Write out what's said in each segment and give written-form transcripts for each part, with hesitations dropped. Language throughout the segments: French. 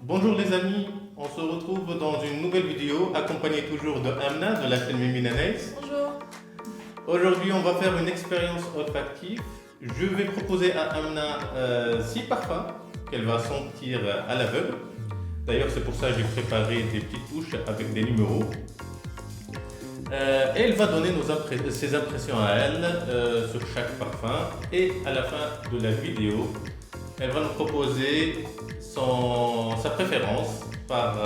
Bonjour les amis, on se retrouve dans une nouvelle vidéo accompagnée toujours de Amna de la chaîne Mimina Nails. Bonjour. Aujourd'hui on va faire une expérience olfactive. Je vais proposer à Amna 6 parfums qu'elle va sentir à l'aveugle. D'ailleurs c'est pour ça que j'ai préparé des petites touches avec des numéros. Et elle va donner ses impressions à elle sur chaque parfum. Et à la fin de la vidéo, elle va nous proposer sa préférence par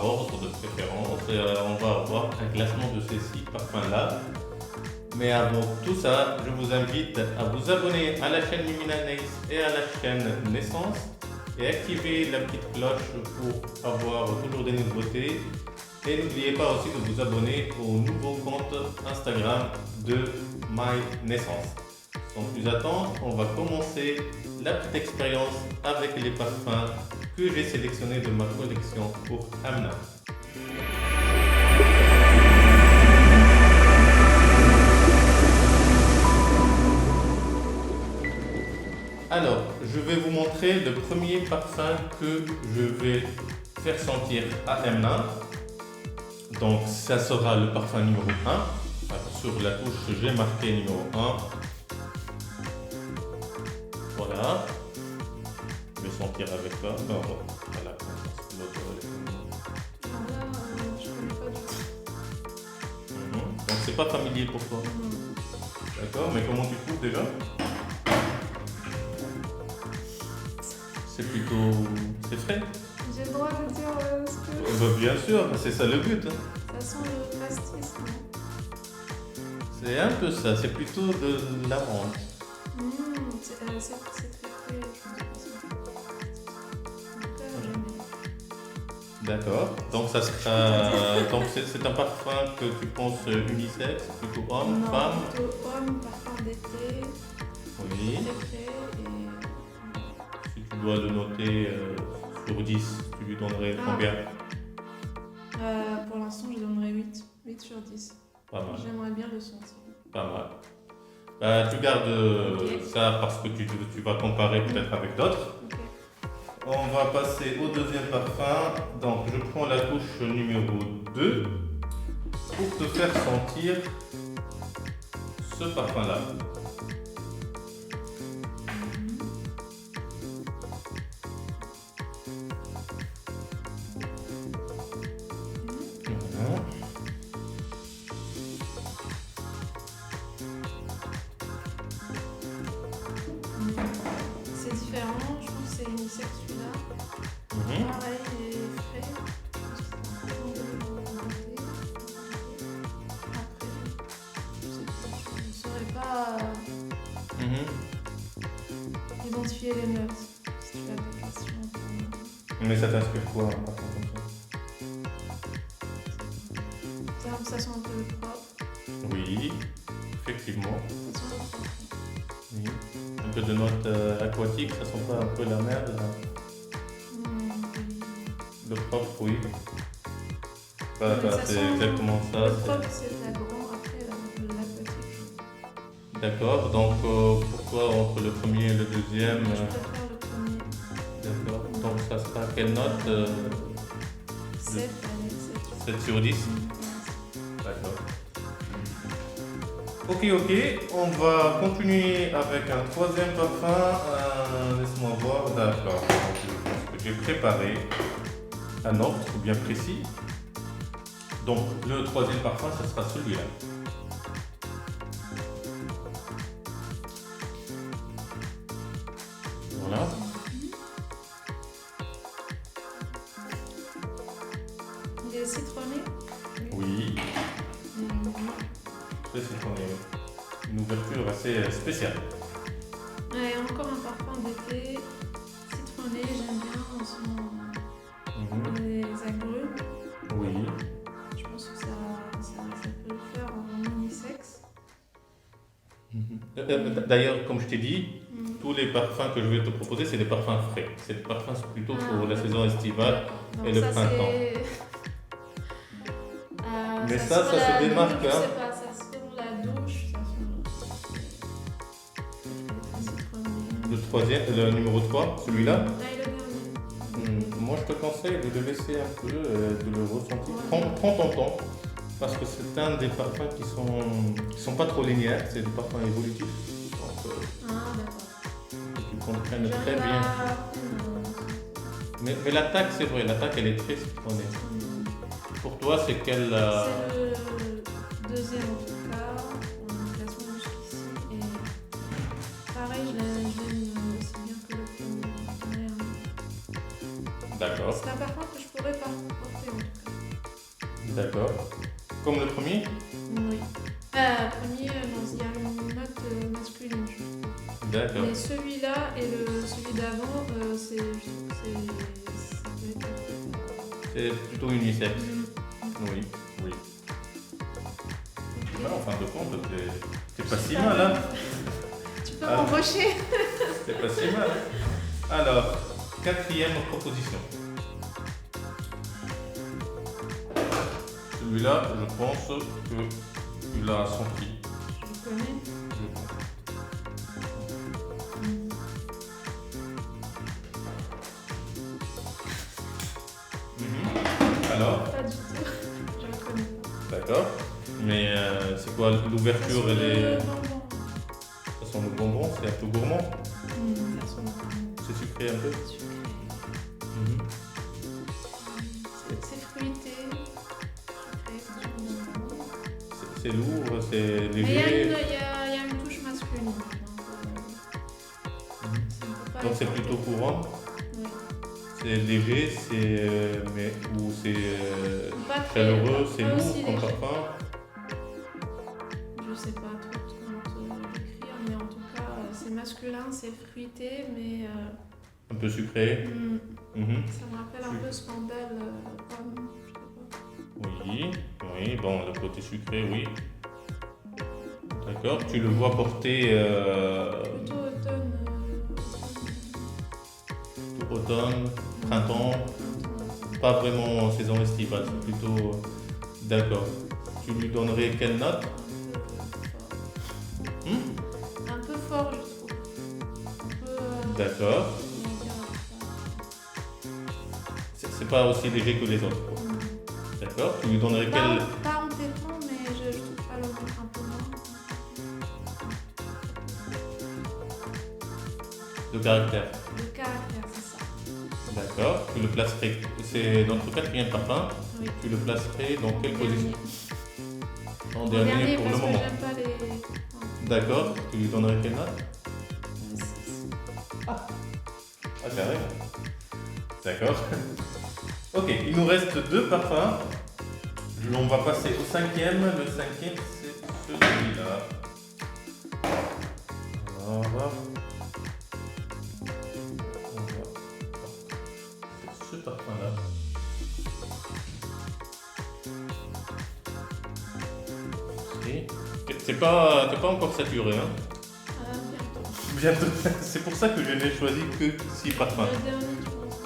ordre de préférence. On va avoir un classement de ces 6 parfums-là. Mais avant tout ça, je vous invite à vous abonner à la chaîne Mimina Nails et à la chaîne Naissance et activer la petite cloche pour avoir toujours des nouveautés. Et n'oubliez pas aussi de vous abonner au nouveau compte Instagram de My Naissance. Sans plus attendre, on va commencer la petite expérience avec les parfums que j'ai sélectionnés de ma collection pour Amna. Alors, je vais vous montrer le premier parfum que je vais faire sentir à Amna. Donc, ça sera le parfum numéro 1. Alors, sur la touche, j'ai marqué numéro 1. Voilà. Je vais sentir avec toi. Voilà. Je connais pas du tout. Donc, c'est pas familier pour toi. D'accord, mais comment tu trouves déjà? C'est plutôt... c'est frais? J'ai le droit de dire ce que... Bien sûr, c'est ça le but. Ça sent le pastis, non? C'est un peu ça, c'est plutôt de l'amande. C'est très frais, je pense. D'accord, donc ça sera... donc c'est un parfum que tu penses unisexe, plutôt homme, Non, femme? plutôt homme, parfum d'été, Oui. très frais Si tu dois le noter sur 10, tu lui donnerais combien? Pour l'instant, je donnerais 8. 8 sur 10. Pas mal. J'aimerais bien le sentir. Pas mal. Tu gardes ça parce que tu vas comparer peut-être avec d'autres. Ok. On va passer au deuxième parfum. Donc je prends la touche numéro 2 pour te faire sentir ce parfum-là. Voilà. C'est différent, je pense que c'est unisexe celui-là. Pareil, il est frais. Je pense que c'est un parfum d'été. Après, je ne saurais pas identifier les notes. Si tu as des questions pour moi. Mais ça t'inspire quoi un parfum comme Ça sent un peu propre. ça? Oui, effectivement. Ça sent le propre. Oui. Un peu de notes aquatiques, ça sent pas un peu la merde là? Le propre, oui. Ça C'est sent- exactement ça. Le propre, c'est la grande, après l'aquatique. D'accord, donc pourquoi entre le premier et le deuxième Je préfère le premier. D'accord, donc ça sera quelle note 7, allez, 7. 7 sur 10? D'accord. Ok, on va continuer avec un troisième parfum. Laisse-moi voir, d'accord. Donc, je pense que j'ai préparé un ordre bien précis. Donc le troisième parfum, ce sera celui-là. Voilà. Il est citronné. Oui, très citronné. Une ouverture assez spéciale. Ouais, encore un parfum d'été. Citronné, j'aime bien. On sent les agrumes. Oui. Je pense que ça peut le faire en unisexe. D'ailleurs, comme je t'ai dit, tous les parfums que je vais te proposer, c'est des parfums frais. C'est des parfums plutôt pour la saison estivale. Donc et le ça, printemps. Mais ça sent se la démarque, douche, hein. Je sais pas, ça sent la douche. Ça sent très citronné. Le troisième, le numéro 3, celui-là. Là, il est bien. Moi, je te conseille de le laisser un peu, de le ressentir. Prends ton temps, parce que c'est un des parfums qui sont pas trop linéaires, c'est des parfums évolutifs. Donc, D'accord. qui comprennent très bien. Mais l'attaque, c'est vrai, l'attaque elle est très citronnée. Pour toi, c'est quelle. C'est le deuxième en tout cas, en classement jusqu'ici. Et pareil, je l'aime aussi bien que le premier. D'accord, C'est un parfum que je pourrais pas porter en tout cas. d'accord. Comme le premier? Oui. Premier, non, il y a une note masculine, je trouve. D'accord. Mais celui-là et celui d'avant, je trouve que ça peut être. C'est plutôt unisexe. Mm. Oui, oui. Ok. Bah, en fin de compte, t'es pas si mal, hein? Tu peux m'embaucher? C'est pas si mal. Alors, quatrième proposition. Celui-là, je pense que tu l'as senti. Je le connais. Alors, Pas du tout. Je le connais pas. d'accord. Mais c'est quoi l'ouverture? Ça Elle sent est. le bonbon. Ça sent le bonbon, c'est un peu gourmand. Ça sent le bonbon. C'est sucré un peu. Sucré. Mhm. C'est fruité. Sucré, ça sent le bonbon. C'est lourd, c'est Mais il y a léger. une touche masculine. Donc, Mhm. ça ne peut pas Donc être c'est porté. plutôt courant. Oui. C'est léger, mais ou c'est Pas très- chaleureux, c'est pas lourd aussi comme léger. parfum. Je sais pas trop comment te décrire, mais en tout cas, c'est masculin, c'est fruité, mais Un peu sucré. Mhm. ça me rappelle un peu Scandale pomme, je sais pas. Oui, oui, bon, le côté sucré, oui. D'accord, tu le vois porter Plutôt automne. automne, printemps, pas vraiment saison estivale, c'est plutôt. D'accord. Tu lui donnerais quelle note? Un peu fort, je trouve. Un peu. D'accord. Comment dire C'est pas aussi léger que les autres. Quoi. D'accord. Tu lui donnerais pas, quelle. pas entêtant, mais je trouve pas le goût un peu moins. De caractère. Le caractère, c'est ça. D'accord. Tu le placerais. C'est notre quatrième parfum. Oui. Tu le placerais dans quelle position? En En dernier dernier, pour parce le que moment. j'aime pas les. D'accord. Tu lui donnerais quelle note? Six. Ah, carrément. D'accord. Ok, il nous reste deux parfums. On va passer au cinquième. Le cinquième, c'est celui-là. Alors, c'est ce parfum-là. T'es pas encore saturé, hein? Bientôt. Bientôt. C'est pour ça que je n'ai choisi que 6 parfums. Le dernier, je pense.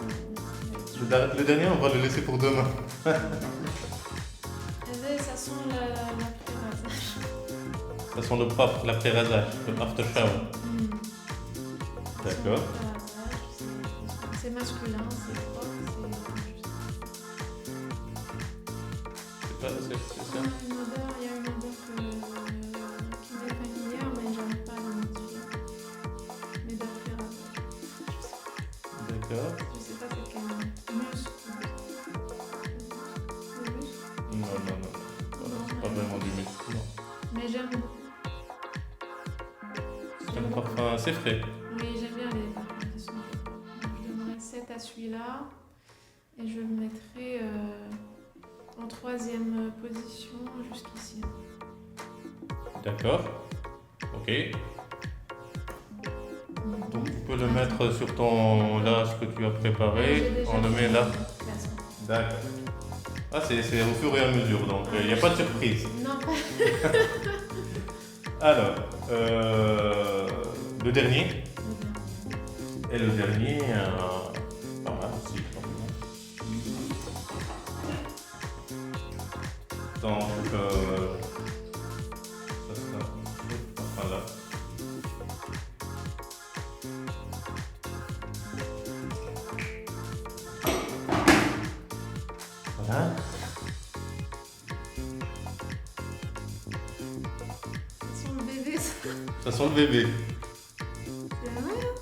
Le dernier, on va le laisser pour demain. Eh ben, ça sent l'après-rasage. Ça sent le propre, l'après-rasage, le after shower. D'accord. C'est masculin, c'est propre, C'est ça. il y a une odeur qui m'est familière, mais j'arrive pas à l'identifier. Mais d'après-rasage. D'accord. Je sais pas c'est quel muscle. Le muscle. Non. Voilà, c'est pas vraiment du muscle, non. Mais j'aime beaucoup. C'est un parfum assez frais. Oui, j'aime bien les parfums qui sont propres. Donc, je donnerais 7 à celui-là. Et je le mettrai en troisième position jusqu'ici. D'accord. Ok. Donc tu peux le mettre sur ton là, ce que tu as préparé. On le met là. D'accord. Ah, c'est au fur et à mesure, donc il n'y a pas de surprise. Non, pas. Alors, le dernier. Et le dernier, pas mal aussi. Donc, ça sera ce parfum-là. Voilà. Ça sent le bébé, ça. Ça sent le bébé. C'est vrai, hein.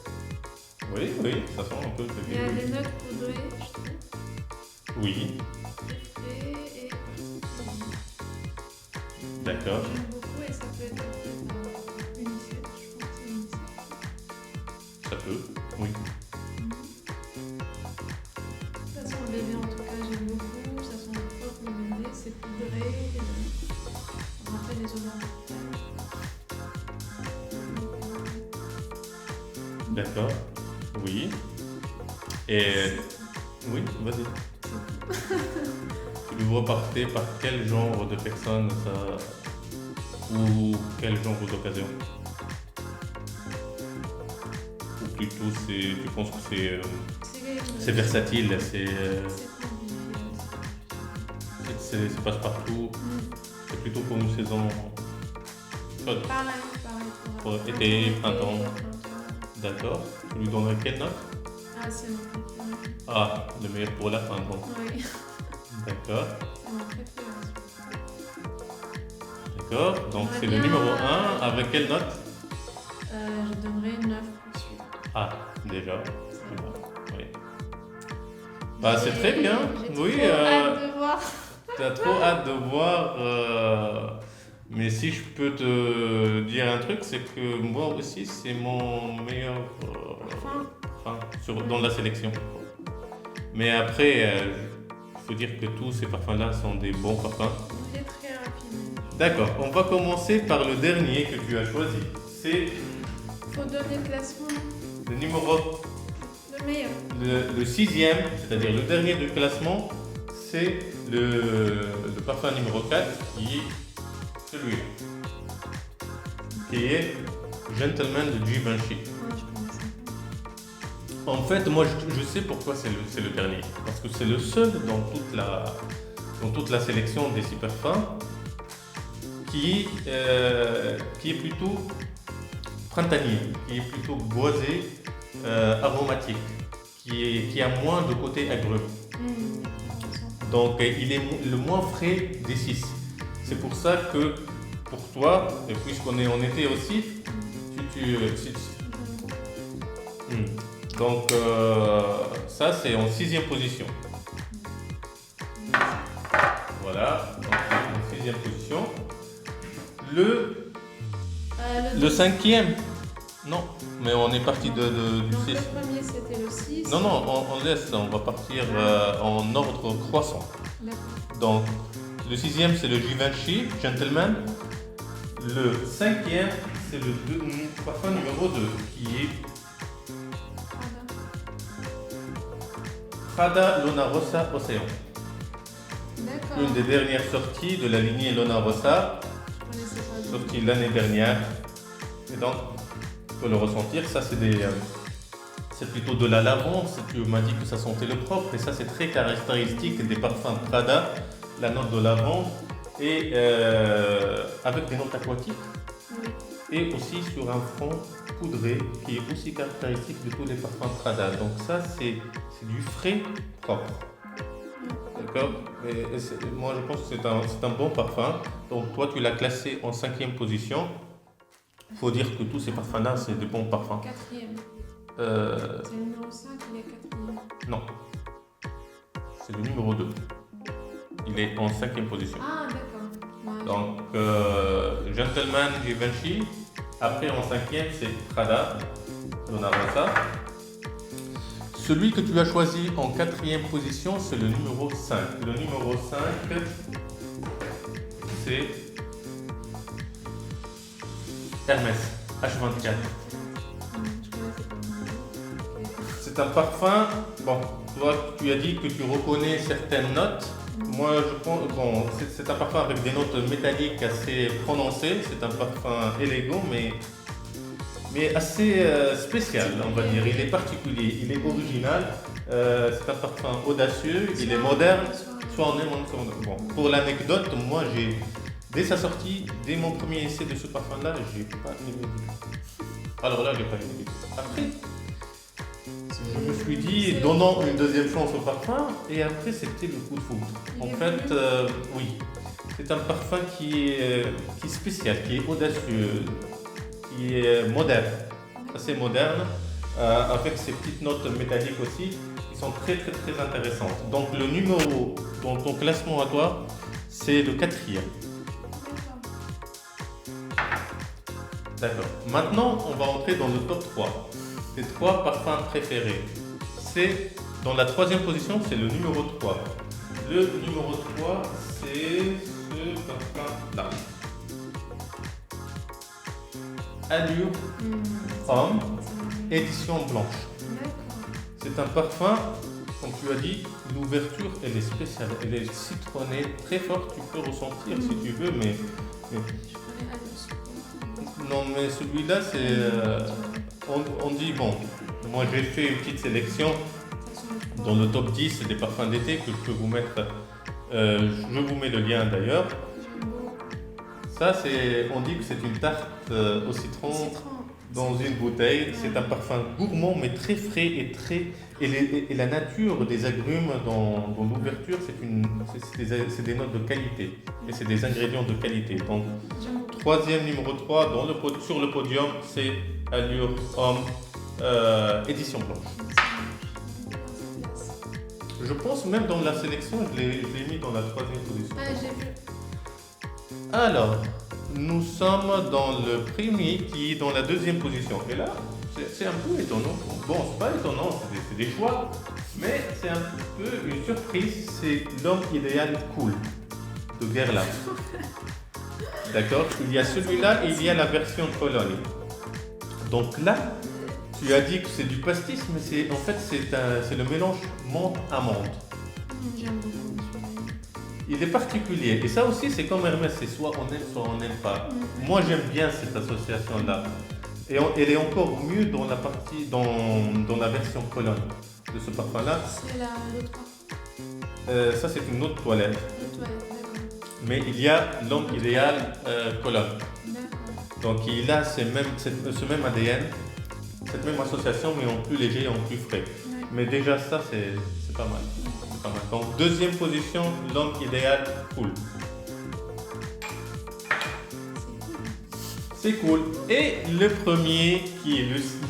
Oui, oui, ça sent un peu le Il y a bébé. des notes poudrées, je trouve. Oui, Frais et particulier. d'accord. J'aime beaucoup et ça peut être fait par Unicef. Je pense que c'est Unicef. Ça peut, oui. Ça sent le bébé en tout cas, j'aime beaucoup. Ça sent propre le bébé, c'est poudré. On rappelle les odeurs de D'accord. Oui. Et oui, vas-y. Tu veux repartir par quel genre de personnes ça ou quel genre d'occasion? Ou plutôt tu penses que c'est versatile, c'est passe-partout, c'est plutôt pour une saison chaude. Pareil. Pour été, printemps. D'accord. Tu lui donnerais quelle note? Ah, c'est mon préféré. Ah, le meilleur pour la fin, donc. Oui, D'accord. c'est mon préféré. D'accord. Donc c'est le J'aimerais numéro bien, 1. Avec quelle note? Je donnerais 9 pour celui-là. Ah, déjà. C'est bon. Oui. Bah, c'est très bien. J'ai Oui, trop hâte de voir. tu as trop hâte de voir. Mais si je peux te dire un truc, c'est que moi aussi, c'est mon meilleur dans la sélection. Mais après, il faut dire que tous ces parfums-là sont des bons parfums. Il est très rapide. D'accord, on va commencer par le dernier que tu as choisi. C'est Faut donner le classement. le numéro, Le meilleur. le sixième, c'est-à-dire le dernier du classement, c'est le parfum numéro 4 qui est celui-là, qui est Gentleman de Givenchy. Ouais, je connais ça. En fait, moi je sais pourquoi c'est le dernier. Parce que c'est le seul dans toute la sélection des 6 parfums qui est plutôt printanier, qui est plutôt boisé, aromatique, qui a moins de côté agrumes. Donc il est le moins frais des 6. C'est pour ça que pour toi, et puisqu'on est en été aussi, donc ça c'est en 6e position. Voilà, donc en 6e position. Le 5e, non, mais on est parti du Donc 6. le premier c'était le 6. Non, on laisse, on va partir en ordre croissant. D'accord. Donc le 6e c'est le Givenchy Gentleman. Le 5e c'est le parfum numéro 2 qui est Prada Luna Rossa Océan. D'accord. Une des dernières sorties de la lignée Luna Rossa, Je connaissais pas. sortie l'année dernière. Et donc, tu peux le ressentir, ça c'est plutôt de la lavande. Tu m'as dit que ça sentait le propre et ça c'est très caractéristique des parfums Prada, la note de lavande et avec des notes aquatiques Oui. et aussi sur un fond poudré qui est aussi caractéristique de tous les parfums Prada. Donc ça c'est du frais propre. D'accord. Moi je pense que c'est un bon parfum. Donc toi tu l'as classé en 5e position. Il faut dire que tous ces parfums-là c'est de bons parfums. 4e. Euh, C'est le numéro 5, il est 4e. non, c'est le numéro 2. Il est en 5e position. Ah, d'accord. Ouais. Donc Gentleman Givenchy. Après en 5e c'est Prada Luna Rossa. Celui que tu as choisi en 4e position, c'est le numéro 5. Le numéro 5, c'est Hermès H24. Je connaissais pas. C'est un parfum, bon, toi tu as dit que tu reconnais certaines notes. Moi je pense, bon, c'est un parfum avec des notes métalliques assez prononcées. C'est un parfum élégant mais assez spécial, on va dire. Il est particulier, il est original. C'est un parfum audacieux, il est moderne. Soit on aime, soit on aime. Bon, pour l'anecdote, moi dès sa sortie, dès mon premier essai de ce parfum-là, j'ai pas aimé du tout. Alors là, j'ai pas aimé du tout. Après, je me suis dit, donnons une deuxième chance au parfum, et après c'était le coup de foudre. En fait, oui, c'est un parfum qui est spécial, qui est audacieux, qui est moderne, assez moderne, avec ses petites notes métalliques aussi, qui sont très très très intéressantes. Donc le numéro dans ton classement à toi, c'est le 4e. D'accord. Maintenant, on va entrer dans le top 3. Tes 3 parfums préférés. C'est dans la 3e position, c'est le numéro 3. Le numéro 3, c'est ce parfum-là. Allure Homme, édition blanche. C'est un parfum, comme tu as dit, l'ouverture elle est spéciale, elle est citronnée, très forte, tu peux ressentir si tu veux, mais non, mais celui-là, c'est. On dit, bon, moi j'ai fait une petite sélection dans le top 10 des parfums d'été que je peux vous mettre. Je vous mets le lien d'ailleurs. Ça, on dit que c'est une tarte au citron dans une bouteille. C'est un parfum gourmand, mais très frais et la nature des agrumes dans l'ouverture, c'est des notes de qualité et c'est des ingrédients de qualité. Donc, 3e numéro 3 sur le podium, c'est Allure Homme édition blanche. Je pense même dans la sélection, je l'ai mis dans la 3e position. Ah, j'ai vu. Alors, nous sommes dans le premier qui est dans la 2e position. Et là, c'est un peu étonnant. Bon, c'est pas étonnant, c'est des choix, mais c'est un peu une surprise. C'est l'homme idéal cool de Guerlain. D'accord? Il y a celui-là et il y a la version Cologne. Donc là, tu as dit que c'est du pastis, mais en fait c'est le mélange menthe-amande. J'aime beaucoup celui-là. Il est particulier. Et ça aussi, c'est comme Hermès, c'est soit on aime, soit on n'aime pas. Moi, j'aime bien cette association-là. Et elle est encore mieux dans la version Cologne de ce parfum-là. C'est l'autre parfum. Ça, c'est une autre toilette. L'autre toilette, d'accord. Mais il y a l'homme idéal Cologne. D'accord. Donc, il a ce même ADN, cette même association, mais en plus léger et en plus frais. Ouais. Mais déjà, ça, c'est pas mal. C'est pas mal. Donc, 2e position, l'homme idéal cool. C'est cool. Et le premier, qui est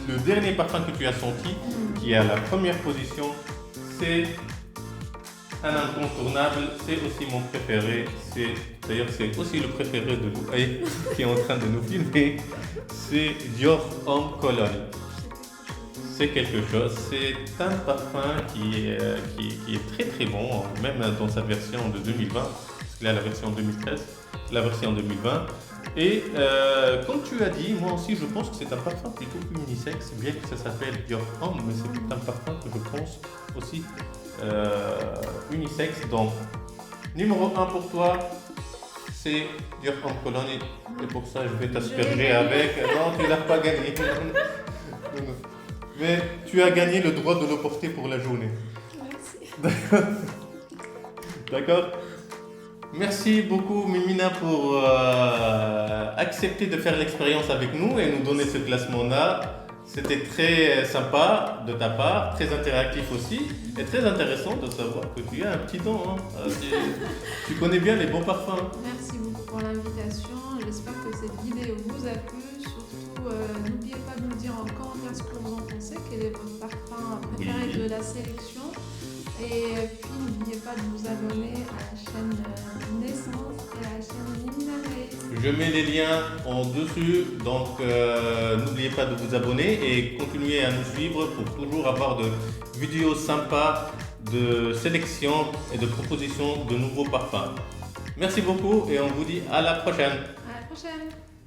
le dernier parfum que tu as senti, qui est à la 1re position, c'est un incontournable, c'est aussi mon préféré. D'ailleurs, c'est aussi le préféré de Louaï qui est en train de nous filmer. C'est Dior Homme Cologne. C'est quelque chose. C'est un parfum qui est très très bon, même dans sa version de 2020. Parce qu'il a la version 2013, la version 2020. Et comme tu as dit, moi aussi je pense que c'est un parfum plutôt unisexe, bien que ça s'appelle Dior Homme, mais c'est un parfum que je pense aussi unisexe. Donc, numéro 1 pour toi, c'est Dior Homme Cologne. Et pour ça, je vais t'asperger avec. Non, tu n'as pas gagné. Mais tu as gagné le droit de le porter pour la journée. Merci. D'accord? Merci beaucoup Mimina pour accepter de faire l'expérience avec nous et nous donner ce classement-là. C'était très sympa de ta part, très interactif aussi et très intéressant de savoir que tu as un petit don. Hein. Tu connais bien les bons parfums. Merci beaucoup pour l'invitation. J'espère que cette vidéo vous a plu. Surtout, n'oubliez pas de nous dire en commentaire ce que vous en pensez, quel est votre parfum préféré de la sélection. Et puis n'oubliez pas de vous abonner à la chaîne Naissance et à la chaîne Mimina Naïs. Je mets les liens en dessus, donc n'oubliez pas de vous abonner et continuez à nous suivre pour toujours avoir de vidéos sympas de sélection et de propositions de nouveaux parfums. Merci beaucoup et on vous dit à la prochaine. À la prochaine.